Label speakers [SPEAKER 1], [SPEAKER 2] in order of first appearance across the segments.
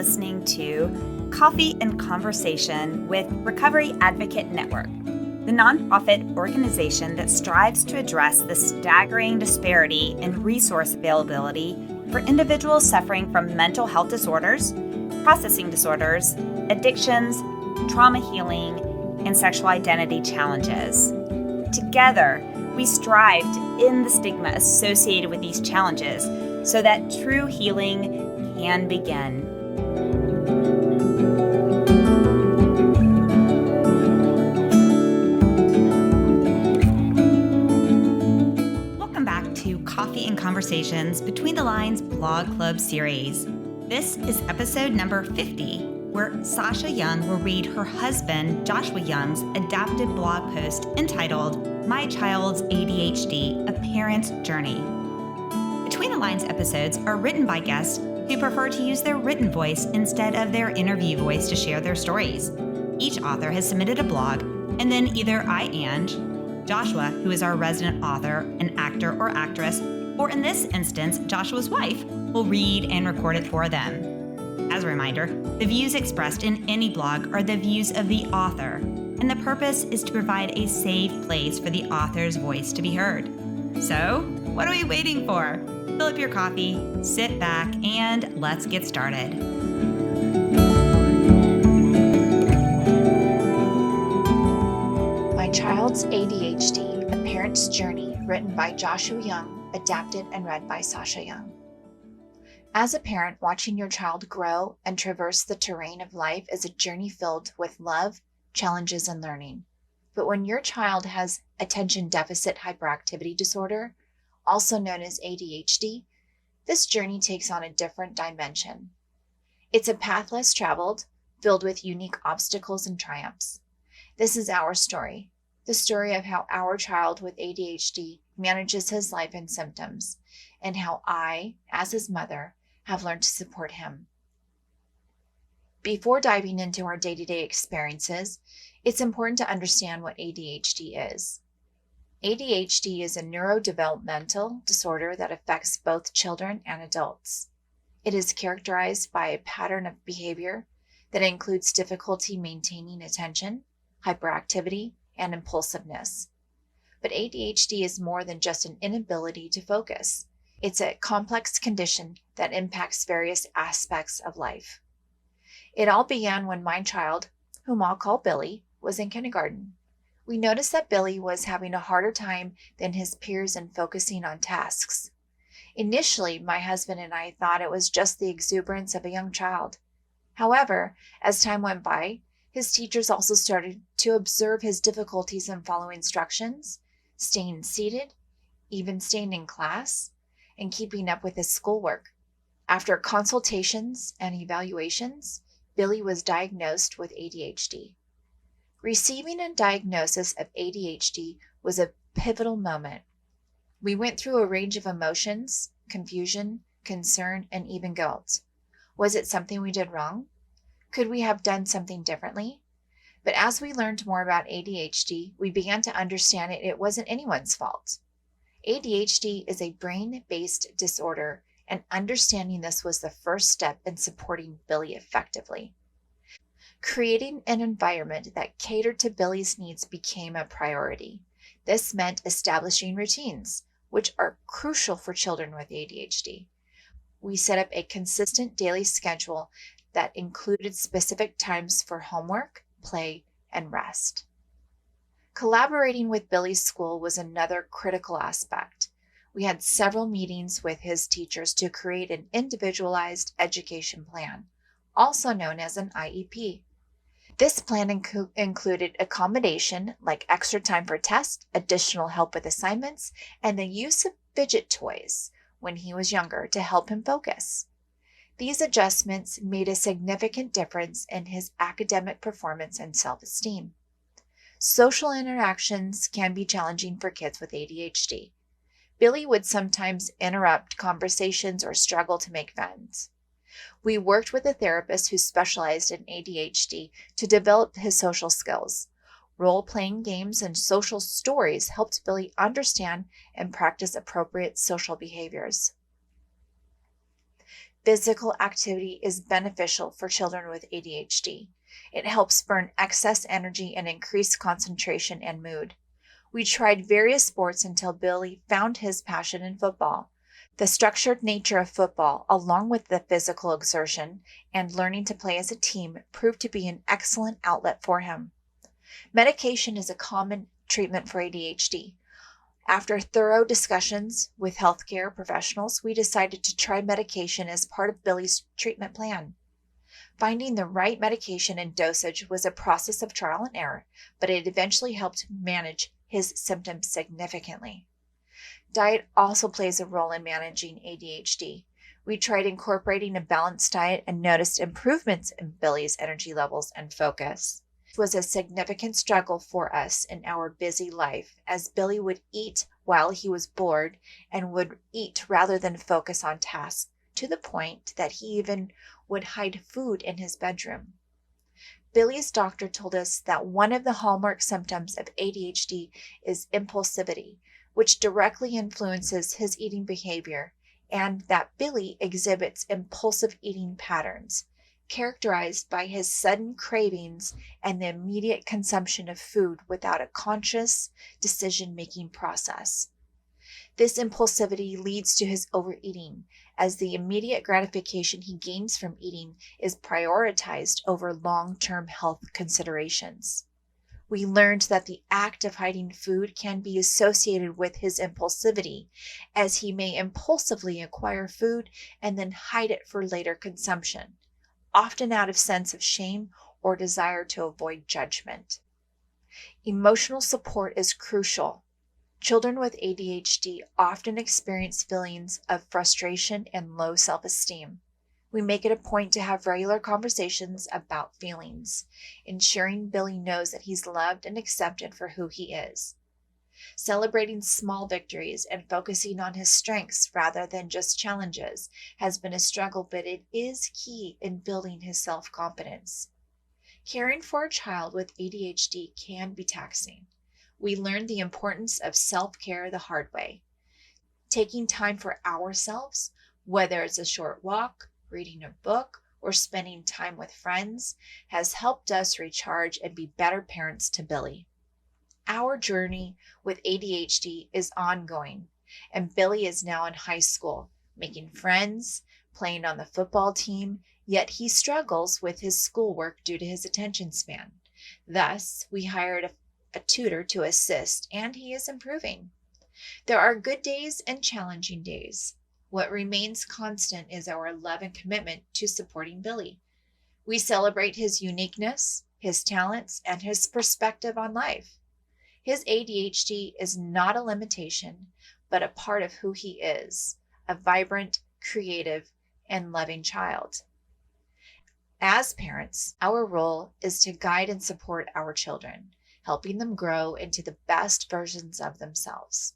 [SPEAKER 1] listening to Coffee and Conversation with Recovery Advocate Network, the nonprofit organization that strives to address the staggering disparity in resource availability for individuals suffering from mental health disorders, processing disorders, addictions, trauma healing, and sexual identity challenges. Together, we strive to end the stigma associated with these challenges so that true healing can begin. Welcome back to Coffee and Conversations Between the Lines Blog Club series. This is episode number 50, where Sasha Young will read her husband Joshua Young's adapted blog post entitled My Child's ADHD, A Parent's Journey. Between the Lines episodes are written by guests who prefer to use their written voice instead of their interview voice to share their stories. Each author has submitted a blog, and then either Ange, Joshua, who is our resident author, an actor or actress, or in this instance, Joshua's wife, will read and record it for them. As a reminder, the views expressed in any blog are the views of the author, and the purpose is to provide a safe place for the author's voice to be heard. So, what are we waiting for? Fill up your coffee, sit back, and let's get started.
[SPEAKER 2] My Child's ADHD, A Parent's Journey, written by Joshua Young, adapted and read by Sasha Young. As a parent, watching your child grow and traverse the terrain of life is a journey filled with love, challenges, and learning. But when your child has attention deficit hyperactivity disorder, also known as ADHD, this journey takes on a different dimension. It's a path less traveled, filled with unique obstacles and triumphs. This is our story, the story of how our child with ADHD manages his life and symptoms, and how I, as his mother, have learned to support him. Before diving into our day-to-day experiences, it's important to understand what ADHD is. ADHD is a neurodevelopmental disorder that affects both children and adults. It is characterized by a pattern of behavior that includes difficulty maintaining attention, hyperactivity, and impulsiveness. But ADHD is more than just an inability to focus. It's a complex condition that impacts various aspects of life. It all began when my child, whom I'll call Billy, was in kindergarten. We noticed that Billy was having a harder time than his peers in focusing on tasks. Initially, my husband and I thought it was just the exuberance of a young child. However, as time went by, his teachers also started to observe his difficulties in following instructions, staying seated, even staying in class, and keeping up with his schoolwork. After consultations and evaluations, Billy was diagnosed with ADHD. Receiving a diagnosis of ADHD was a pivotal moment. We went through a range of emotions, confusion, concern, and even guilt. Was it something we did wrong? Could we have done something differently? But as we learned more about ADHD, we began to understand it wasn't anyone's fault. ADHD is a brain-based disorder, and understanding this was the first step in supporting Billy effectively. Creating an environment that catered to Billy's needs became a priority. This meant establishing routines, which are crucial for children with ADHD. We set up a consistent daily schedule that included specific times for homework, play, and rest. Collaborating with Billy's school was another critical aspect. We had several meetings with his teachers to create an individualized education plan, also known as an IEP. This plan included accommodation like extra time for tests, additional help with assignments, and the use of fidget toys when he was younger to help him focus. These adjustments made a significant difference in his academic performance and self-esteem. Social interactions can be challenging for kids with ADHD. Billy would sometimes interrupt conversations or struggle to make friends. We worked with a therapist who specialized in ADHD to develop his social skills. Role-playing games and social stories helped Billy understand and practice appropriate social behaviors. Physical activity is beneficial for children with ADHD. It helps burn excess energy and increase concentration and mood. We tried various sports until Billy found his passion in football. The structured nature of football, along with the physical exertion and learning to play as a team, proved to be an excellent outlet for him. Medication is a common treatment for ADHD. After thorough discussions with healthcare professionals, we decided to try medication as part of Billy's treatment plan. Finding the right medication and dosage was a process of trial and error, but it eventually helped manage his symptoms significantly. Diet also plays a role in managing ADHD. We tried incorporating a balanced diet and noticed improvements in Billy's energy levels and focus. It was a significant struggle for us in our busy life, as Billy would eat while he was bored and would eat rather than focus on tasks, to the point that he even would hide food in his bedroom. Billy's doctor told us that one of the hallmark symptoms of ADHD is impulsivity, which directly influences his eating behavior, and that Billy exhibits impulsive eating patterns, characterized by his sudden cravings and the immediate consumption of food without a conscious decision-making process. This impulsivity leads to his overeating, as the immediate gratification he gains from eating is prioritized over long-term health considerations. We learned that the act of hiding food can be associated with his impulsivity, as he may impulsively acquire food and then hide it for later consumption, often out of sense of shame or desire to avoid judgment. Emotional support is crucial. Children with ADHD often experience feelings of frustration and low self-esteem. We make it a point to have regular conversations about feelings, ensuring Billy knows that he's loved and accepted for who he is. Celebrating small victories and focusing on his strengths rather than just challenges has been a struggle, but it is key in building his self-confidence. Caring for a child with ADHD can be taxing. We learned the importance of self-care the hard way. Taking time for ourselves, whether it's a short walk, reading a book, or spending time with friends, has helped us recharge and be better parents to Billy. Our journey with ADHD is ongoing, and Billy is now in high school, making friends, playing on the football team, yet he struggles with his schoolwork due to his attention span. Thus, we hired a tutor to assist, and he is improving. There are good days and challenging days. What remains constant is our love and commitment to supporting Billy. We celebrate his uniqueness, his talents, and his perspective on life. His ADHD is not a limitation, but a part of who he is, a vibrant, creative, and loving child. As parents, our role is to guide and support our children, helping them grow into the best versions of themselves.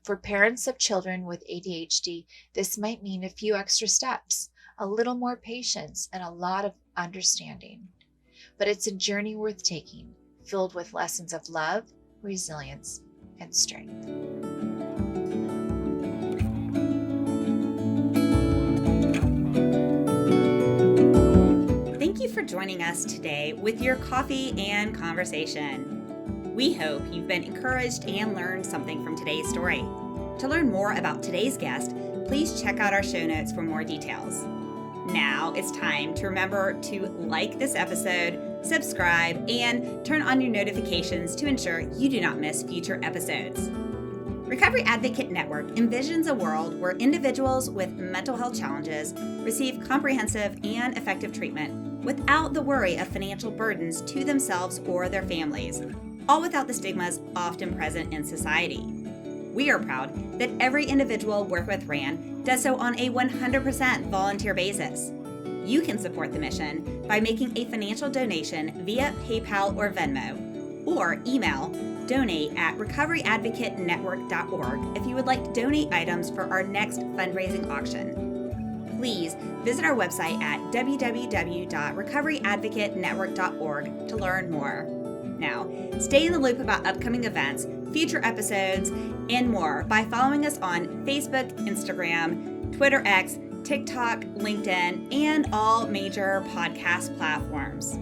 [SPEAKER 2] For parents of children with ADHD, this might mean a few extra steps, a little more patience, and a lot of understanding. But it's a journey worth taking, filled with lessons of love, resilience, and strength.
[SPEAKER 1] Thank you for joining us today with your coffee and conversation. We hope you've been encouraged and learned something from today's story. To learn more about today's guest, please check out our show notes for more details. Now it's time to remember to like this episode, subscribe, and turn on your notifications to ensure you do not miss future episodes. Recovery Advocate Network envisions a world where individuals with mental health challenges receive comprehensive and effective treatment without the worry of financial burdens to themselves or their families, all without the stigmas often present in society. We are proud that every individual worked with RAN does so on a 100% volunteer basis. You can support the mission by making a financial donation via PayPal or Venmo, or email donate@recoveryadvocatenetwork.org if you would like to donate items for our next fundraising auction. Please visit our website at www.recoveryadvocatenetwork.org to learn more. Now, stay in the loop about upcoming events, future episodes, and more by following us on Facebook, Instagram, Twitter X, TikTok, LinkedIn, and all major podcast platforms.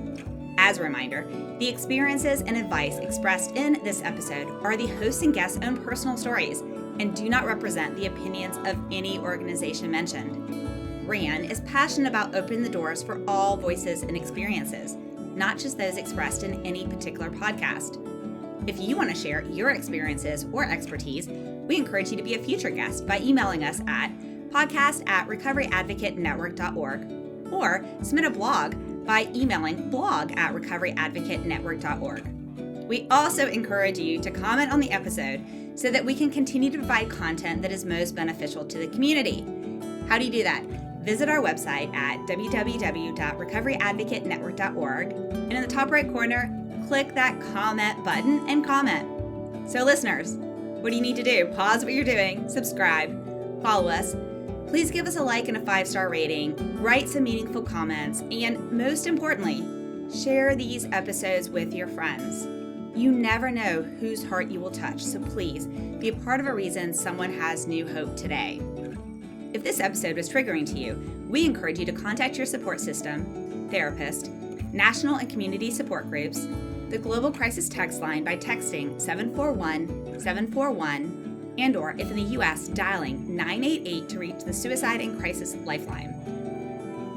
[SPEAKER 1] As a reminder, the experiences and advice expressed in this episode are the host and guest's own personal stories and do not represent the opinions of any organization mentioned. RAN is passionate about opening the doors for all voices and experiences, not just those expressed in any particular podcast. If you want to share your experiences or expertise, we encourage you to be a future guest by emailing us at podcast@recoveryadvocatenetwork.org or submit a blog by emailing blog@recoveryadvocatenetwork.org. We also encourage you to comment on the episode so that we can continue to provide content that is most beneficial to the community. How do you do that? Visit our website at www.recoveryadvocatenetwork.org, and in the top right corner, click that comment button and comment. So listeners, what do you need to do? Pause what you're doing, subscribe, follow us. Please give us a like and a 5-star rating, write some meaningful comments, and most importantly, share these episodes with your friends. You never know whose heart you will touch, so please be a part of a reason someone has new hope today. If this episode was triggering to you, we encourage you to contact your support system, therapist, national and community support groups, the Global Crisis Text Line by texting 741-741, and/or if in the U.S., dialing 988 to reach the Suicide and Crisis Lifeline.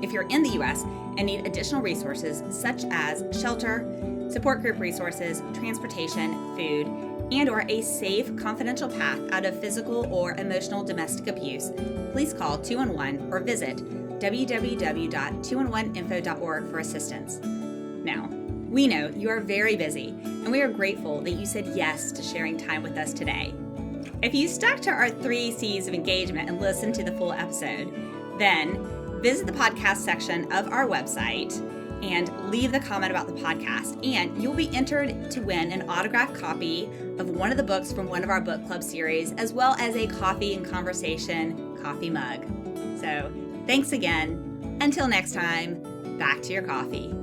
[SPEAKER 1] If you're in the U.S. and need additional resources such as shelter, support group resources, transportation, food, and/or a safe, confidential path out of physical or emotional domestic abuse, please call 211 or visit www.211info.org for assistance. Now, we know you are very busy, and we are grateful that you said yes to sharing time with us today. If you stuck to our 3 C's of engagement and listened to the full episode, then visit the podcast section of our website and leave the comment about the podcast, and you'll be entered to win an autographed copy of one of the books from one of our book club series, as well as a Coffee and Conversation coffee mug. So thanks again. Until next time, back to your coffee.